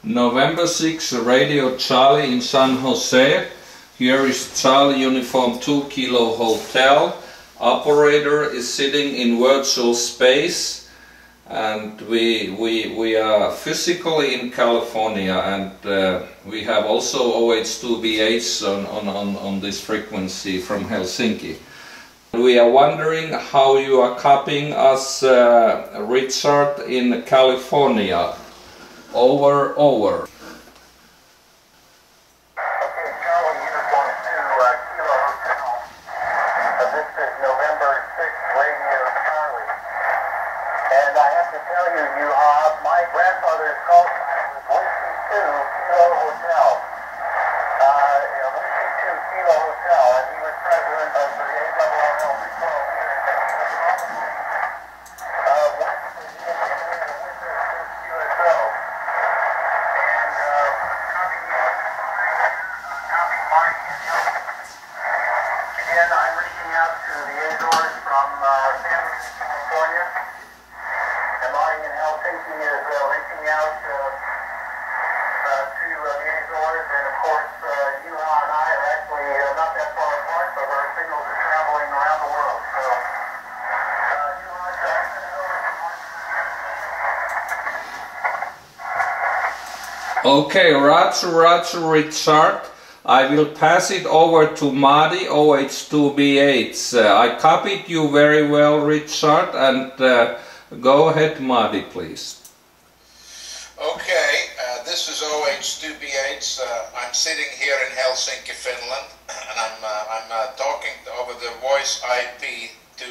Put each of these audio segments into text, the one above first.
November 6 Radio Charlie in San Jose. Here is Charlie Uniform 2 Kilo Hotel. Operator is sitting in virtual space, and we are physically in California, and we have also OH2BH on this frequency from Helsinki. We are wondering how you are copying us, Richard, in California. Over. Okay, Charlie, Uniform 2, Kilo Hotel. This is November 6th, Radio Charlie. And I have to tell you, my grandfather's call sign was Whiskey 2, Kilo Hotel. Whiskey 2, Kilo Hotel, and he was president of the ARRL Patrol here in Again, I'm reaching out to the Azores from San California, and Marty in Helsinki is reaching out to the Azores, and of course Juha and I are actually not that far apart, but our signals are traveling around the world. So, Juha, should I send it over to Marty? Okay, Roger, Richard. I will pass it over to Marty, OH2BH. I copied you very well, Richard, and go ahead, Marty, please. Okay, this is OH2BH. I'm sitting here in Helsinki, Finland, and I'm talking over the voice IP to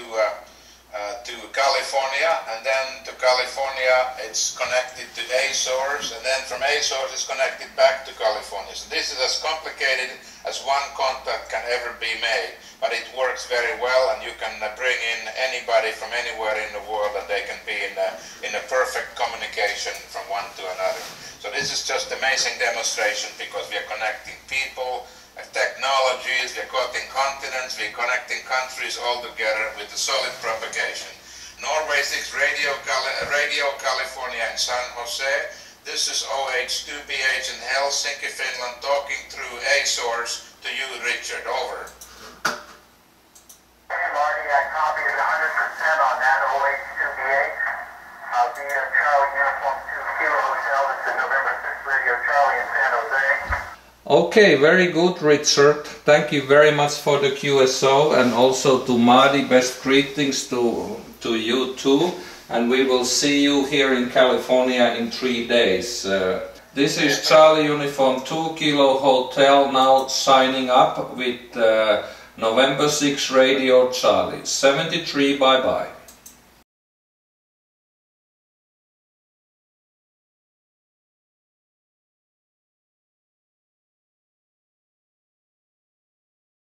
California, and then to California it's connected to Azores, and then from Azores it's connected back to California. So this is as complicated as one contact can ever be made, but it works very well, and you can bring in anybody from anywhere in the world, and they can be in a perfect communication from one to another. So this is just amazing demonstration, because we are connecting people, technologies, we're connecting continents, we're connecting countries all together with a solid propagation. Norway 6 Radio California in San Jose. This is OH2BH in Helsinki, Finland, talking through Azores to you, Richard. Over. Hey Marty, I copied 100% on that OH2BH via Charlie Uniform 2 Kilo Hotel. This is November 6th Radio Charlie in San Jose. Okay, very good, Richard. Thank you very much for the QSO, and also to Marty, best greetings to you too. And we will see you here in California in 3 days. This is Charlie Uniform 2 Kilo Hotel now signing up with November 6 Radio Charlie. 73, bye-bye.